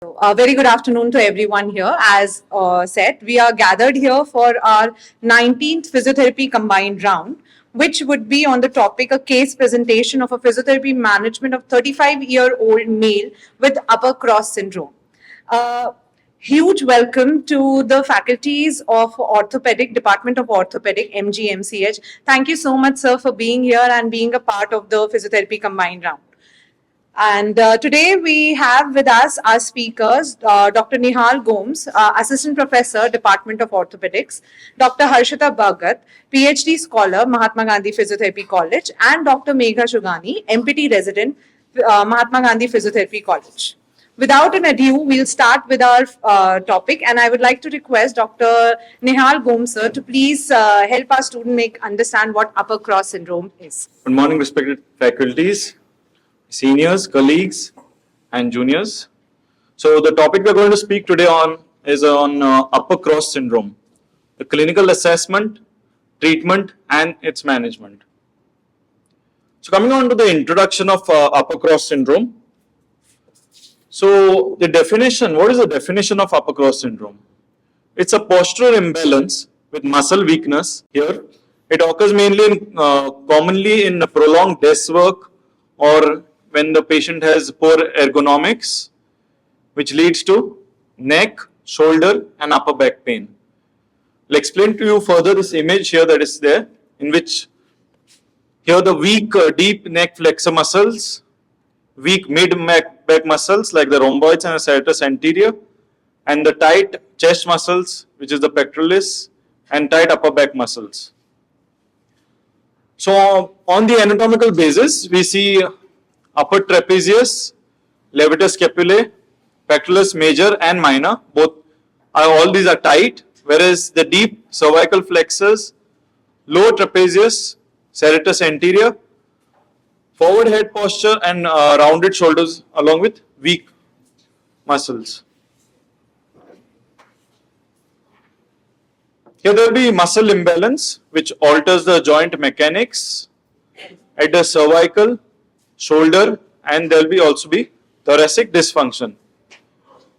A very good afternoon to everyone here. As said, we are gathered here for our 19th physiotherapy combined round, which would be on the topic a case presentation of a physiotherapy management of 35-year-old male with upper cross syndrome. Huge welcome to the faculties of Orthopedic, Department of Orthopedic, MGMCH. Thank you so much, sir, for being here and being a part of the physiotherapy combined round. And today we have with us our speakers, Dr. Nihal Gomes, Assistant Professor, Department of Orthopedics, Dr. Harshita Bhagat, PhD Scholar, Mahatma Gandhi Physiotherapy College, and Dr. Megha Shugani, MPT Resident, Mahatma Gandhi Physiotherapy College. Without an ado, we'll start with our topic, and I would like to request Dr. Nihal Gomes, sir, to please help our student understand what upper cross syndrome is. Good morning, respected faculties, seniors, colleagues, and juniors. So the topic we're going to speak today on is on upper cross syndrome, the clinical assessment, treatment, and its management. So coming on to the introduction of upper cross syndrome. So the definition, what is the definition of upper cross syndrome? It's a postural imbalance with muscle weakness here. It occurs commonly in prolonged desk work or when the patient has poor ergonomics, which leads to neck, shoulder, and upper back pain. I'll explain to you further this image here that is there, in which here the weak deep neck flexor muscles, weak mid back muscles like the rhomboids and the serratus anterior, and the tight chest muscles, which is the pectoralis, and tight upper back muscles. So on the anatomical basis, we see upper trapezius, levator scapulae, pectoralis major and minor, all these are tight, whereas the deep cervical flexors, lower trapezius, serratus anterior, forward head posture and rounded shoulders along with weak muscles. Here there will be muscle imbalance which alters the joint mechanics at the cervical, shoulder, and there will also be thoracic dysfunction.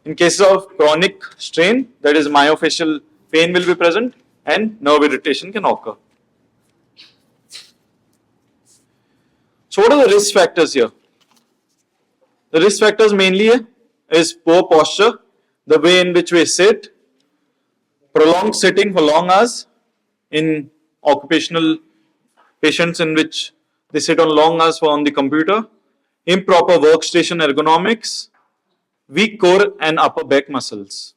In cases of chronic strain, that is myofascial pain will be present and nerve irritation can occur. So what are the risk factors here? The risk factors mainly is poor posture, the way in which we sit, prolonged sitting for long hours in occupational patients in which they sit on long hours on the computer, improper workstation ergonomics, weak core and upper back muscles.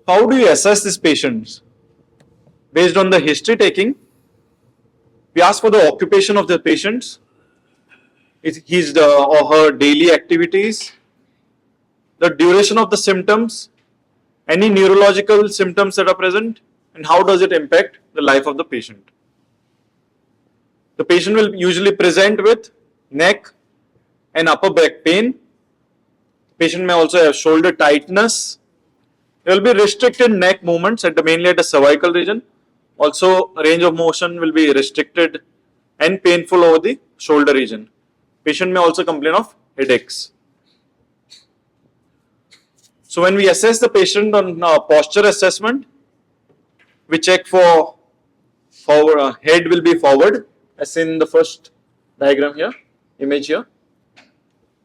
How do you assess these patients? Based on the history taking, we ask for the occupation of the patients, his or her daily activities, the duration of the symptoms, any neurological symptoms that are present, and how does it impact the life of the patient. The patient will usually present with neck and upper back pain. The patient may also have shoulder tightness. There will be restricted neck movements mainly at the cervical region. Also, range of motion will be restricted and painful over the shoulder region. Patient may also complain of headaches. So when we assess the patient on posture assessment, we check for forward, head will be forward, as in the first diagram here, image here.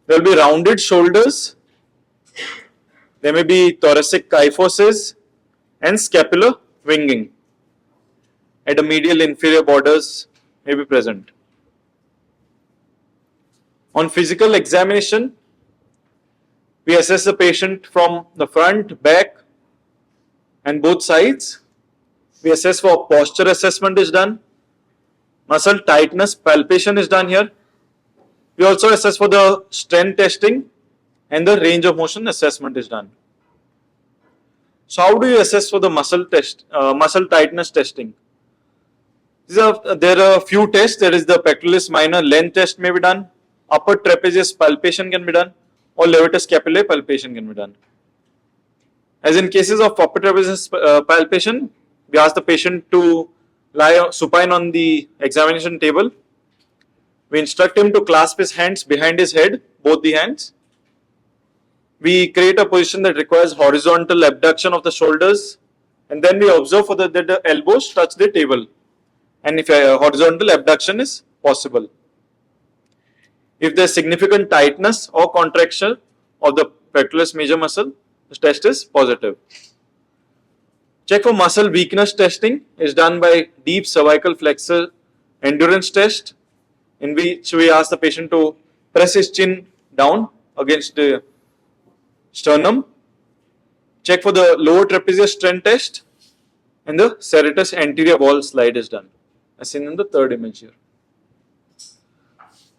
There will be rounded shoulders. There may be thoracic kyphosis and scapular winging. At the medial inferior borders may be present. On physical examination, we assess the patient from the front, back, and both sides. We assess for posture assessment is done. Muscle tightness palpation is done here. We also assess for the strength testing and the range of motion assessment is done. So how do you assess for the muscle tightness testing? There are a few tests. There is the pectoralis minor length test may be done, upper trapezius palpation can be done, or levator scapulae palpation can be done. As in cases of upper trapezius palpation, we ask the patient to lie supine on the examination table. We instruct him to clasp his hands behind his head, both the hands. we create a position that requires horizontal abduction of the shoulders, and then we observe for that the elbows touch the table, and if a horizontal abduction is possible. If there is significant tightness or contraction of the pectoralis major muscle, the test is positive. Check for muscle weakness testing is done by deep cervical flexor endurance test, in which we ask the patient to press his chin down against the sternum. Check for the lower trapezius strength test, and the serratus anterior wall slide is done, as seen in the third image here.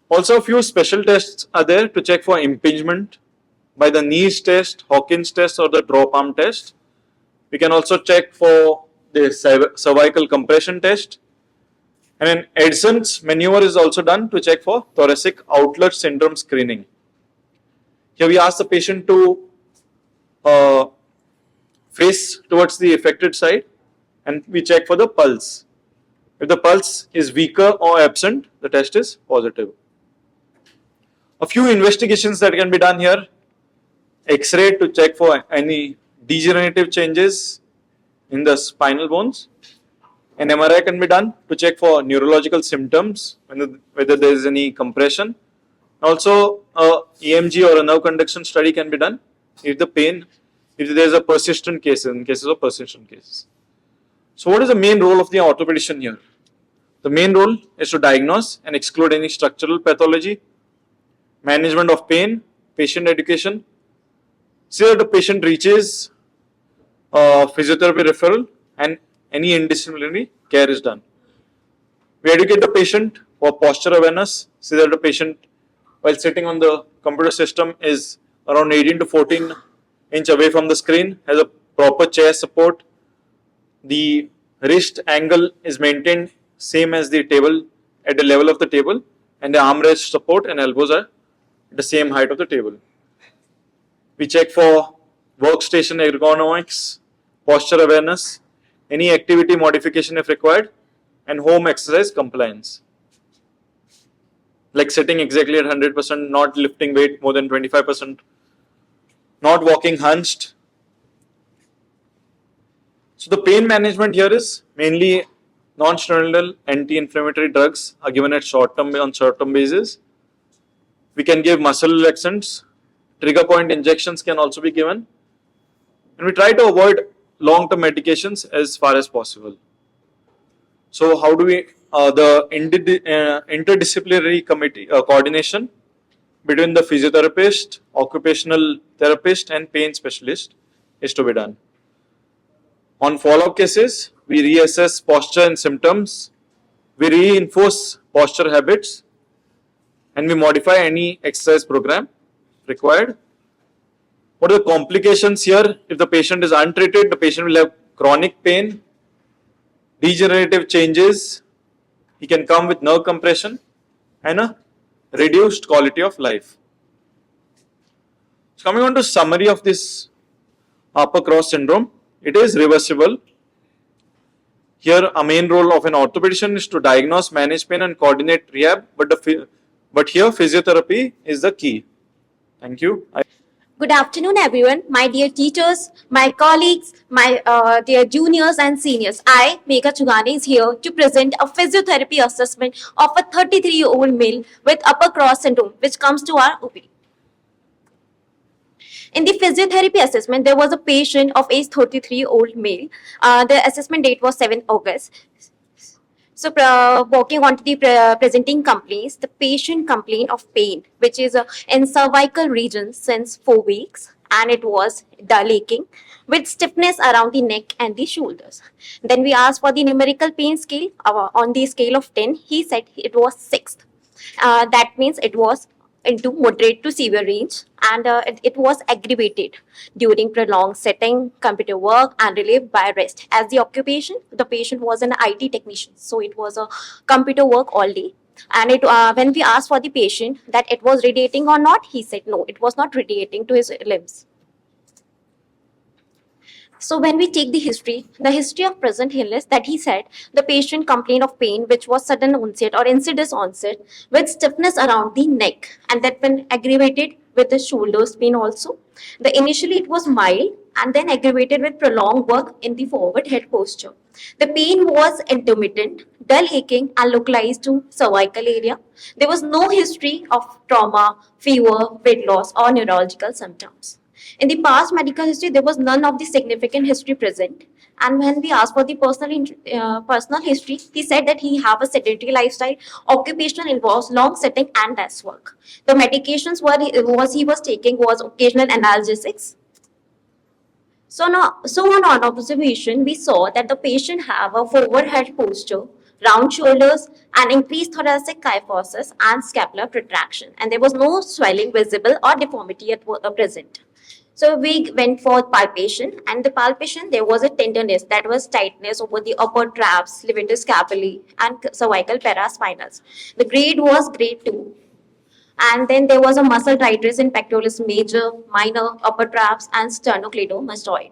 Also, a few special tests are there to check for impingement by the knees test, Hawkins test, or the drop arm test. We can also check for the cervical compression test, and an Edson's maneuver is also done to check for thoracic outlet syndrome screening. Here we ask the patient to face towards the affected side, and we check for the pulse. If the pulse is weaker or absent, the test is positive. A few investigations that can be done here: X-ray to check for any degenerative changes in the spinal bones. An MRI can be done to check for neurological symptoms, whether there is any compression. Also, a EMG or a nerve conduction study can be done if there is a persistent case, in cases of persistent cases. So what is the main role of the orthopedician here? The main role is to diagnose and exclude any structural pathology, management of pain, patient education, see that the patient reaches physiotherapy referral, and any interdisciplinary care is done. We educate the patient for posture awareness, see that the patient, while sitting on the computer system, is around 18 to 14 inch away from the screen, has a proper chair support, the wrist angle is maintained same as the table, at the level of the table, and the armrest support and elbows are at the same height of the table. We check for workstation ergonomics, posture awareness, any activity modification if required, and home exercise compliance. Like sitting exactly at 100%, not lifting weight more than 25%, not walking hunched. So the pain management here is mainly non-steroidal anti-inflammatory drugs are given at on short-term basis. We can give muscle relaxants, trigger point injections can also be given, and we try to avoid long-term medications as far as possible. So how do we, the interdisciplinary committee coordination between the physiotherapist, occupational therapist, and pain specialist is to be done. On follow-up cases, we reassess posture and symptoms, we reinforce posture habits, and we modify any exercise program required. What are the complications here? If the patient is untreated, the patient will have chronic pain, degenerative changes, he can come with nerve compression and a reduced quality of life. So coming on to summary of this upper cross syndrome, it is reversible. Here a main role of an orthopedician is to diagnose, manage pain and coordinate rehab, but here physiotherapy is the key. Thank you. Good afternoon, everyone. My dear teachers, my colleagues, my dear juniors and seniors. I, Megha Chugani, is here to present a physiotherapy assessment of a 33-year-old male with upper cross syndrome, which comes to our OPD. In the physiotherapy assessment, there was a patient of age 33-year-old male. The assessment date was 7th August. So, walking on to the presenting complaints, the patient complained of pain, which is in cervical region since 4 weeks, and it was dull aching with stiffness around the neck and the shoulders. Then we asked for the numerical pain scale. On the scale of 10, he said it was 6th. That means it was into moderate to severe range, and it was aggravated during prolonged sitting, computer work, and relieved by rest. As the occupation, the patient was an IT technician, so it was a computer work all day. And when we asked for the patient that it was radiating or not, he said no, it was not radiating to his limbs. So when we take the history of present illness that he said, the patient complained of pain which was sudden onset or insidious onset with stiffness around the neck and that when aggravated with the shoulders pain also. The initially it was mild and then aggravated with prolonged work in the forward head posture. The pain was intermittent, dull aching and localized to cervical area. There was no history of trauma, fever, weight loss or neurological symptoms. In the past medical history, there was none of the significant history present. And when we asked for the personal history, he said that he have a sedentary lifestyle. Occupation involves long sitting and desk work. The medications he was taking was occasional analgesics. So on observation, we saw that the patient have a forward head posture, round shoulders, and increased thoracic kyphosis and scapular protraction. And there was no swelling visible or deformity present. So we went for palpation, and the palpation there was a tenderness, that was tightness over the upper traps, levator scapulae, and cervical paraspinals. The grade was grade 2. And then there was a muscle tightness in pectoralis major, minor, upper traps, and sternocleidomastoid.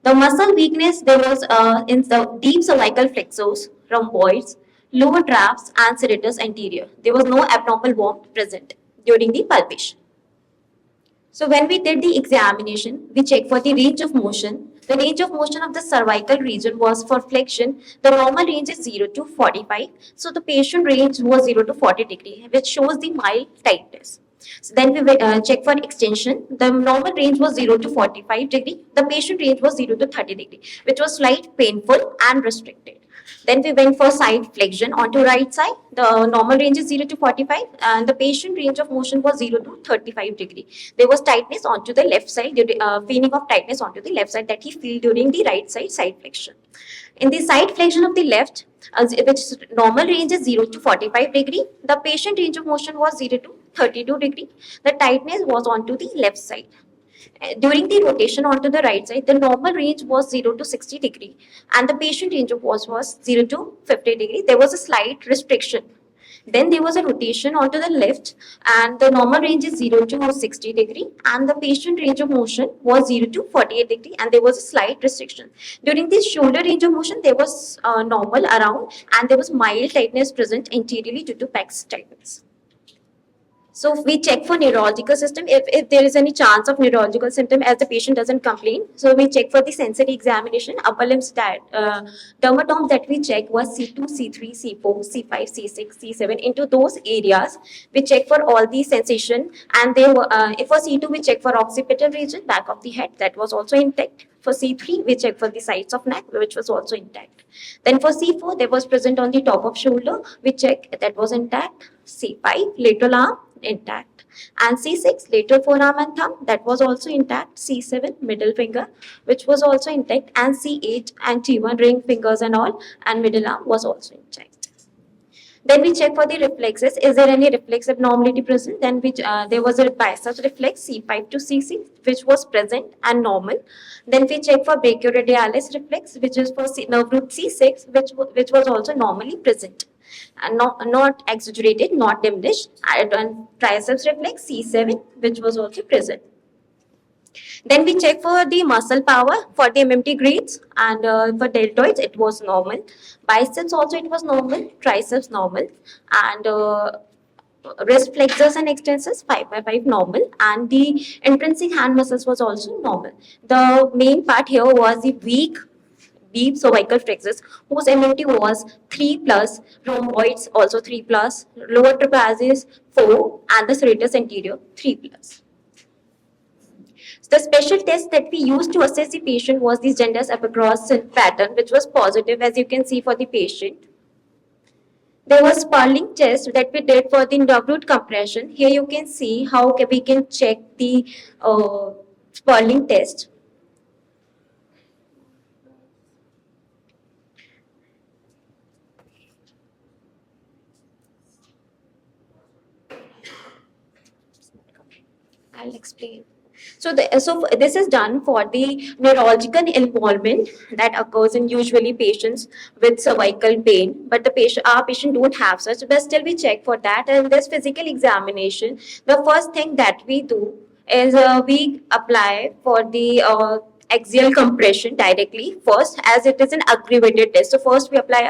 The muscle weakness there was in the deep cervical flexors, rhomboids, lower traps, and serratus anterior. There was no abnormal warmth present during the palpation. So when we did the examination, we checked for the range of motion. The range of motion of the cervical region was for flexion. The normal range is 0 to 45. So the patient range was 0 to 40 degree, which shows the mild tightness. So then we check for extension. The normal range was 0 to 45 degree. The patient range was 0 to 30 degree, which was slight, painful and restricted. Then we went for side flexion onto right side. The normal range is 0 to 45 and the patient range of motion was 0 to 35 degree. There was tightness onto the left side, feeling of tightness onto the left side that he felt during the right side flexion. In the side flexion of the left, which normal range is 0 to 45 degree, the patient range of motion was 0 to 32 degree. The tightness was onto the left side. During the rotation onto the right side, the normal range was 0 to 60 degree and the patient range of was 0 to 50 degree. There was a slight restriction. Then there was a rotation onto the left and the normal range is 0 to 60 degree and the patient range of motion was 0 to 48 degree and there was a slight restriction. During this shoulder range of motion, there was normal around and there was mild tightness present anteriorly due to pec tightness. So we check for neurological system if there is any chance of neurological symptom as the patient doesn't complain. So we check for the sensory examination. Upper limb dermatome that we check was C2, C3, C4, C5, C6, C7. Into those areas, we check for all the sensation. And they were, if for C2, we check for occipital region, back of the head, that was also intact. For C3, we check for the sides of neck, which was also intact. Then for C4, there was present on the top of shoulder, we check that was intact. C5, lateral arm, intact. And C6, lateral forearm and thumb, that was also intact. C7, middle finger, which was also intact. And C8 and T1, ring fingers and all, and middle arm was also intact. Then we check for the reflexes. Is there any reflex abnormality present? Then there was a biceps reflex C5 to C6, which was present and normal. Then we check for brachioradialis reflex, which is for nerve root C6, which was also normally present and not exaggerated, not diminished. And triceps reflex C7, which was also present. Then we check for the muscle power for the MMT grades and for deltoids it was normal. Biceps also it was normal, triceps normal and wrist flexors and extensors 5x5 normal and the intrinsic hand muscles was also normal. The main part here was the weak deep cervical flexors whose MMT was 3+, rhomboids also 3+, lower trapezius 4 and the serratus anterior 3+. The special test that we used to assess the patient was the Genders Epicross pattern, which was positive, as you can see for the patient. There was Sperling test that we did for the nerve root compression. Here you can see how we can check the Sperling test. I'll explain. So this is done for the neurological involvement that occurs in usually patients with cervical pain, but our patient don't have such, but still we check for that. And this physical examination, the first thing that we do is we apply for the axial compression directly first, as it is an aggravated test. So first we apply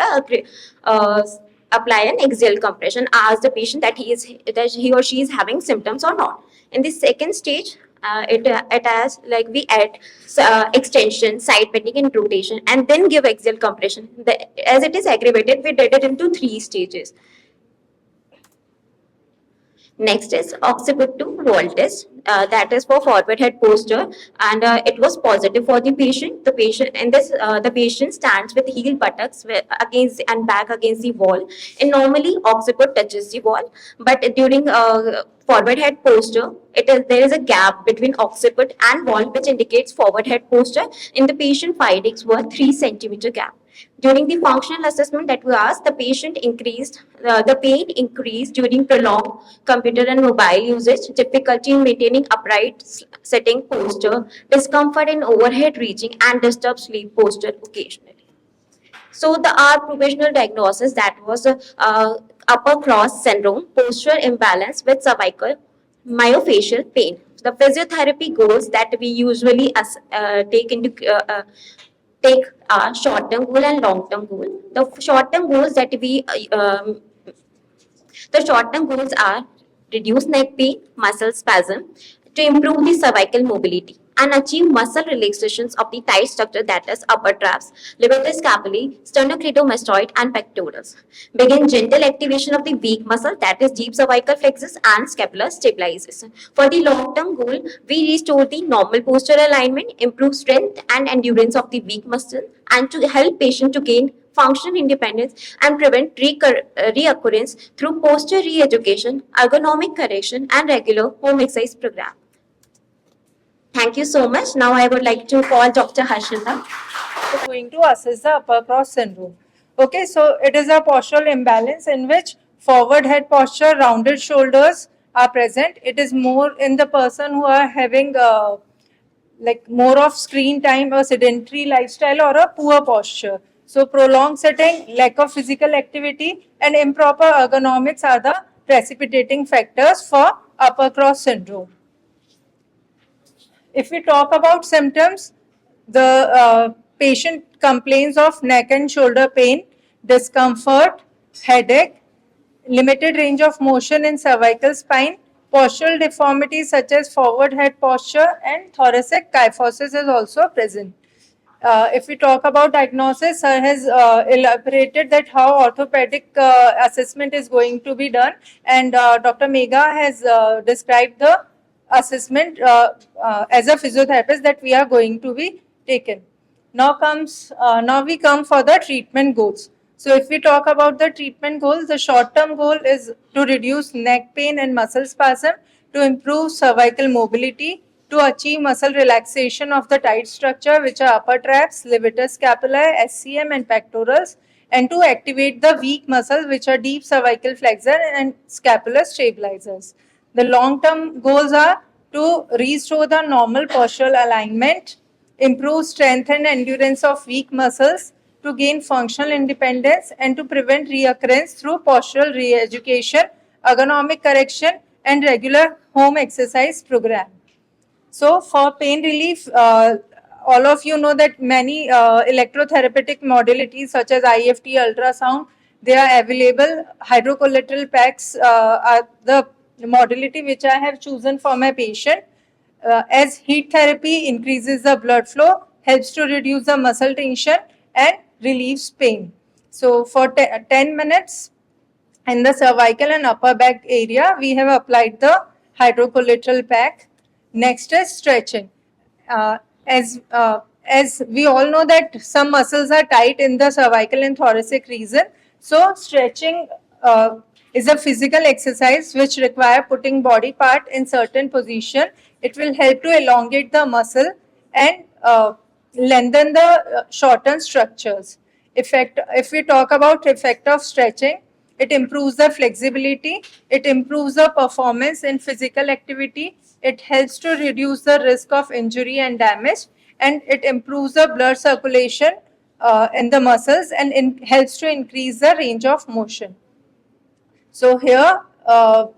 an axial compression, ask the patient that he or she is having symptoms or not. In the second stage, it has like we add extension, side bending, and rotation, and then give axial compression. As it is aggravated, we did it into 3 stages. Next is occiput to wall test. That is for forward head posture, and it was positive for the patient. The patient stands with heel buttocks against and back against the wall, and normally occiput touches the wall. But during forward head posture, there is a gap between occiput and wall, which indicates forward head posture. In the patient findings were 3 centimeter gap. During the functional assessment that we asked, the pain increased during prolonged computer and mobile usage, difficulty in maintaining upright sitting posture, discomfort in overhead reaching, and disturbed sleep posture occasionally. So our provisional diagnosis, that was upper cross syndrome, posture imbalance with cervical myofascial pain. The physiotherapy goals that we usually take short-term goal and long-term goal. The short-term goals are reduce neck pain, muscle spasm, to improve the cervical mobility and achieve muscle relaxations of the tight structure, that is upper traps, levator scapulae, sternocleidomastoid, and pectorals. Begin gentle activation of the weak muscle, that is deep cervical flexus and scapular stabilization. For the long-term goal, we restore the normal postural alignment, improve strength and endurance of the weak muscle, and to help patient to gain functional independence and prevent reoccurrence through posture re-education, ergonomic correction, and regular home exercise program. Thank you so much. Now I would like to call Dr. Harshita. We're going to assess the upper cross syndrome. Okay, so it is a postural imbalance in which forward head posture, rounded shoulders are present. It is more in the person who are having like more of screen time or sedentary lifestyle or a poor posture. So prolonged sitting, lack of physical activity, and improper ergonomics are the precipitating factors for upper cross syndrome. If we talk about symptoms, the patient complains of neck and shoulder pain, discomfort, headache, limited range of motion in cervical spine, postural deformities such as forward head posture, and thoracic kyphosis is also present. If we talk about diagnosis, sir has elaborated that how orthopedic assessment is going to be done, and Dr. Megha has described the assessment as a physiotherapist that we are going to be taken. Now we come for the treatment goals. So if we talk about the treatment goals, the short-term goal is to reduce neck pain and muscle spasm, to improve cervical mobility, to achieve muscle relaxation of the tight structure, which are upper traps, levator scapulae, SCM, and pectorals, and to activate the weak muscles, which are deep cervical flexor and scapular stabilizers. The long-term goals are to restore the normal postural alignment, improve strength and endurance of weak muscles, to gain functional independence, and to prevent reoccurrence through postural re-education, ergonomic correction, and regular home exercise program. So for pain relief, all of you know that many electrotherapeutic modalities such as IFT, ultrasound, they are available. Hydrocollateral packs are the modality which I have chosen for my patient. As heat therapy increases the blood flow, helps to reduce the muscle tension and relieves pain. So for 10 minutes in the cervical and upper back area, we have applied the hydrocollateral pack. Next is stretching. As we all know that some muscles are tight in the cervical and thoracic region, so stretching is a physical exercise which require putting body part in certain position. It will help to elongate the muscle and lengthen the shortened structures. If we talk about effect of stretching, it improves the flexibility, it improves the performance in physical activity, it helps to reduce the risk of injury and damage, and it improves the blood circulation in the muscles, and helps to increase the range of motion. So here,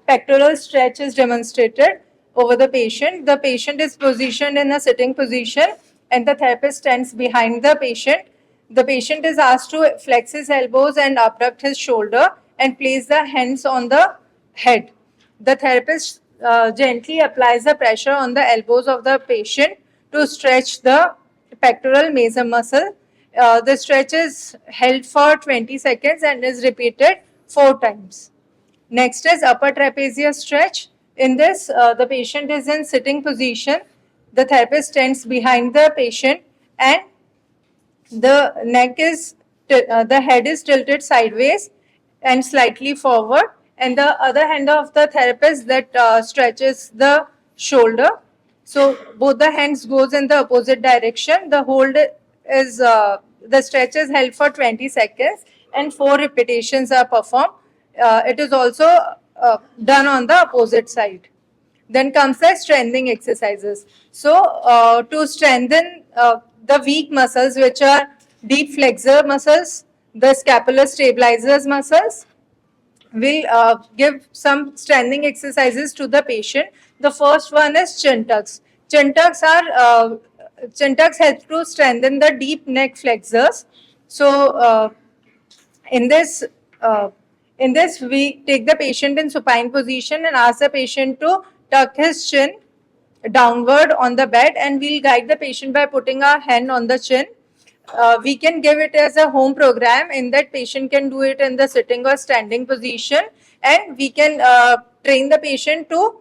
pectoral stretch is demonstrated over the patient. The patient is positioned in a sitting position, and the therapist stands behind the patient. The patient is asked to flex his elbows and abduct his shoulder and place the hands on the head. The therapist gently applies the pressure on the elbows of the patient to stretch the pectoral major muscle. The stretch is held for 20 seconds and is repeated 4 times. Next is upper trapezius stretch. In this, the patient is in sitting position. The therapist stands behind the patient and the the head is tilted sideways and slightly forward, and the other hand of the therapist that stretches the shoulder. So both the hands goes in the opposite direction. The hold is the stretch is held for 20 seconds and 4 repetitions are performed. It is also done on the opposite side. Then comes the strengthening exercises. So to strengthen the weak muscles, which are deep flexor muscles, the scapular stabilizers muscles, we'll give some strengthening exercises to the patient. The first one is chin tucks. Chin tucks help to strengthen the deep neck flexors. So in this we take the patient in supine position and ask the patient to tuck his chin downward on the bed, and we'll guide the patient by putting our hand on the chin. We can give it as a home program in that patient can do it in the sitting or standing position, and we can train the patient to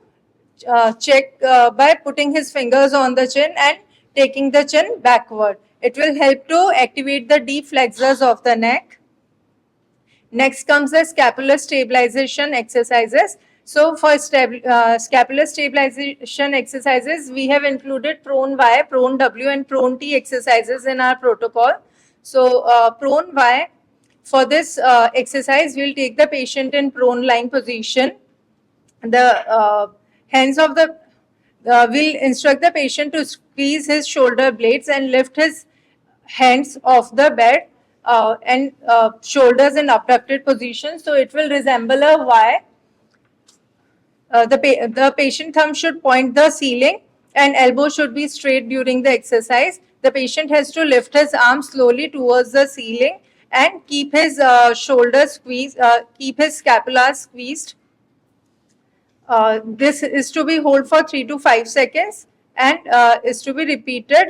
check by putting his fingers on the chin and taking the chin backward. It will help to activate the deep flexors of the neck. Next comes the scapular stabilization exercises. So for scapular stabilization exercises, we have included prone Y, prone W and prone T exercises in our protocol. So prone Y, for this exercise, we'll take the patient in prone lying position. The hands of the, we'll instruct the patient to squeeze his shoulder blades and lift his hands off the bed and shoulders in abducted position. So it will resemble a Y. The patient thumb should point the ceiling and elbow should be straight during the exercise. The patient has to lift his arm slowly towards the ceiling and keep his shoulders squeezed, keep his scapula squeezed. This is to be held for 3 to 5 seconds and is to be repeated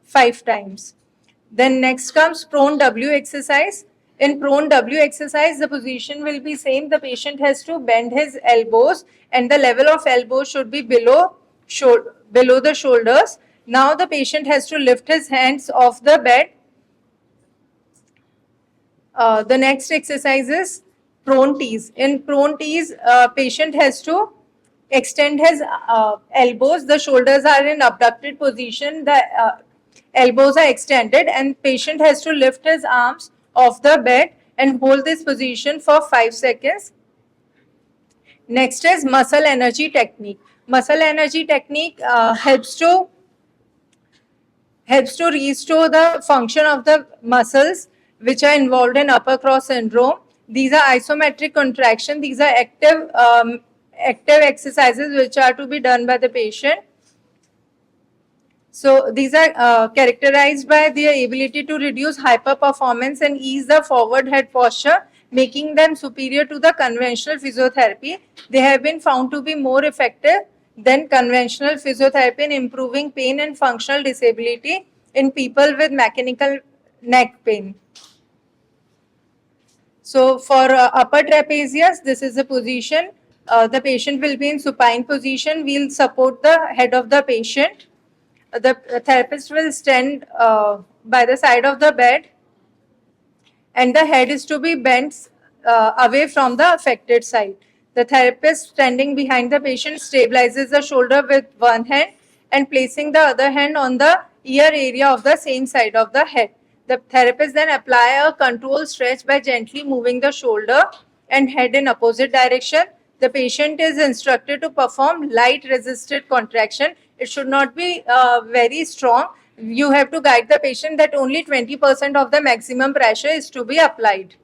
5 times. Then next comes prone W exercise. In prone W exercise, the position will be same. The patient has to bend his elbows and the level of elbow should be below the shoulders. Now the patient has to lift his hands off the bed. The next exercise is prone T's. In prone T's, patient has to extend his elbows. The shoulders are in abducted position. The elbows are extended and patient has to lift his arms off the bed and hold this position for 5 seconds. Next is muscle energy technique. Muscle energy technique helps to restore the function of the muscles which are involved in upper cross syndrome. These are isometric contraction. These are active exercises which are to be done by the patient. So these are characterized by their ability to reduce hyperperformance and ease the forward head posture, making them superior to the conventional physiotherapy. They have been found to be more effective than conventional physiotherapy in improving pain and functional disability in people with mechanical neck pain. So for upper trapezius, this is the position. The patient will be in supine position. We'll support the head of the patient. The therapist will stand by the side of the bed and the head is to be bent away from the affected side. The therapist standing behind the patient stabilizes the shoulder with one hand and placing the other hand on the ear area of the same side of the head. The therapist then apply a controlled stretch by gently moving the shoulder and head in opposite direction. The patient is instructed to perform light resisted contraction. It should not be very strong. You have to guide the patient that only 20% of the maximum pressure is to be applied.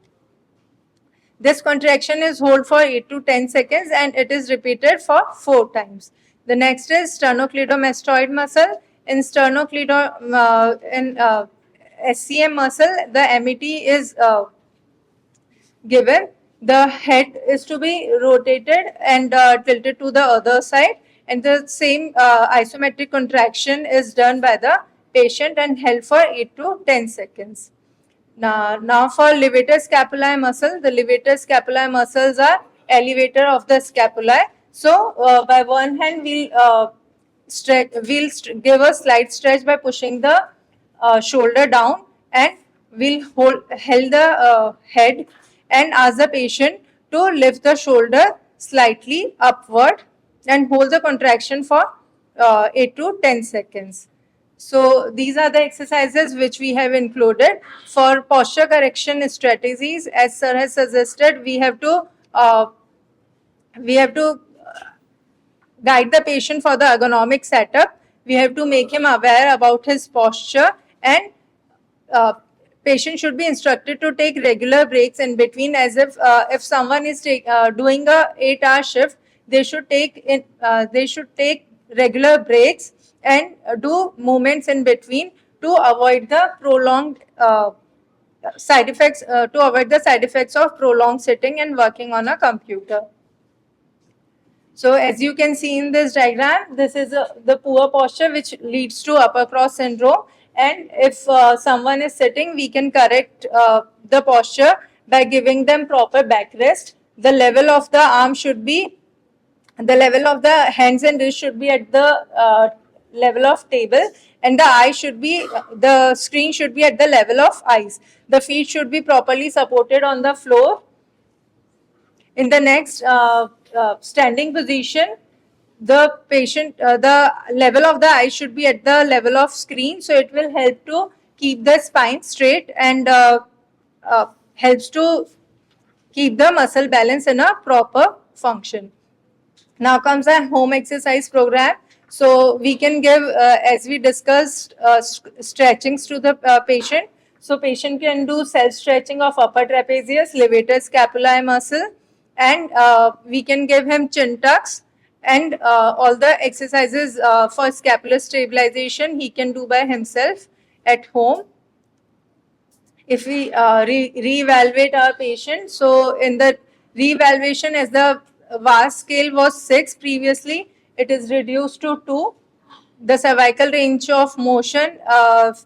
This contraction is held for 8 to 10 seconds and it is repeated for 4 times. The next is sternocleidomastoid muscle. In SCM muscle, the MET is given. The head is to be rotated and tilted to the other side, and the same isometric contraction is done by the patient and held for 8 to 10 seconds. Now for levator scapulae muscle, the levator scapulae muscles are elevator of the scapulae. So by one hand we'll give a slight stretch by pushing the shoulder down, and we'll held the head and ask the patient to lift the shoulder slightly upward and hold the contraction for 8 to 10 seconds. So these are the exercises which we have included. For posture correction strategies, as sir has suggested, we have to guide the patient for the ergonomic setup. We have to make him aware about his posture, and patient should be instructed to take regular breaks in between, as if someone is doing a 8-hour shift, they should take regular breaks and do movements in between to avoid the prolonged side effects of prolonged sitting and working on a computer. So as you can see in this diagram, this is the poor posture which leads to upper cross syndrome. And if someone is sitting, we can correct the posture by giving them proper backrest. The level of the arm should be, the level of the hands and wrist should be at the level of table, and the screen should be at the level of eyes. The feet should be properly supported on the floor. In the next standing position, the level of the eye should be at the level of screen, so it will help to keep the spine straight and helps to keep the muscle balance in a proper function. Now comes a home exercise program. So we can give, as we discussed, stretchings to the patient. So patient can do self-stretching of upper trapezius, levator scapulae muscle, and we can give him chin tucks, and all the exercises for scapular stabilization he can do by himself at home. If we re-evaluate our patient, so in the re-evaluation, as the VAS scale was 6 previously, it is reduced to 2. The cervical range of motion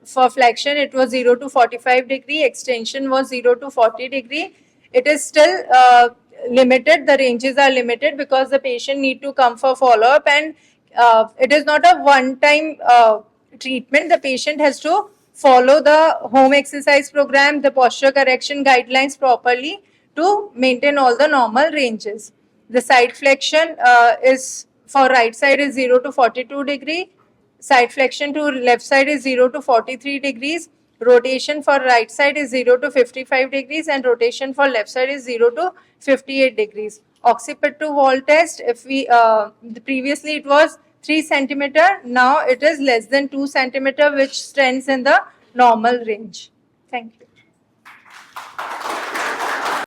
for flexion, it was 0 to 45 degree, extension was 0 to 40 degree. It is still limited, the ranges are limited because the patient need to come for follow-up, and it is not a one-time treatment. The patient has to follow the home exercise program, the posture correction guidelines properly to maintain all the normal ranges. The side flexion is for right side is 0 to 42 degree, side flexion to left side is 0 to 43 degrees, rotation for right side is 0 to 55 degrees, and rotation for left side is 0 to 58 degrees. Occiput to wall test, if we previously it was 3 centimeter, now it is less than 2 centimeter, which stands in the normal range. Thank you.